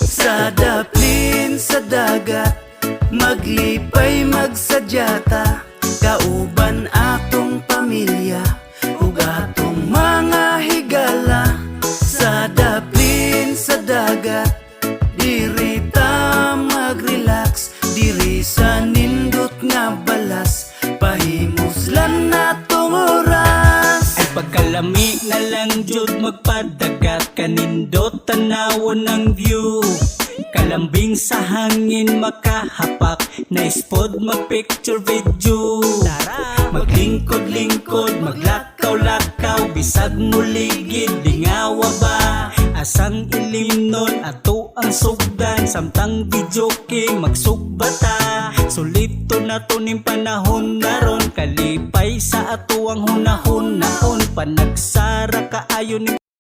Sa daplin sa dagat, maglipay magsadyata, kauban atong pamilya ug atong mga higala. Sa daplin sa dagat, diri ta mag-relax, diri sa nindot nga balas, pahimoslan natong oras. Ay pagkalami na lang jud magpadagat, kanindot tanawon ng view. Kalambing sa hangin makahapak, nice pod mag-picture video. Maglingkod-lingkod, maglakaw-lakaw, bisag muligid, lingawa ba? Asang ilim nun, ato ang sugdan, samtang video king magsugbata. Sulito na to ning panahon naron, kalipay sa ato ang hunahon naon, panagsara kaayo ning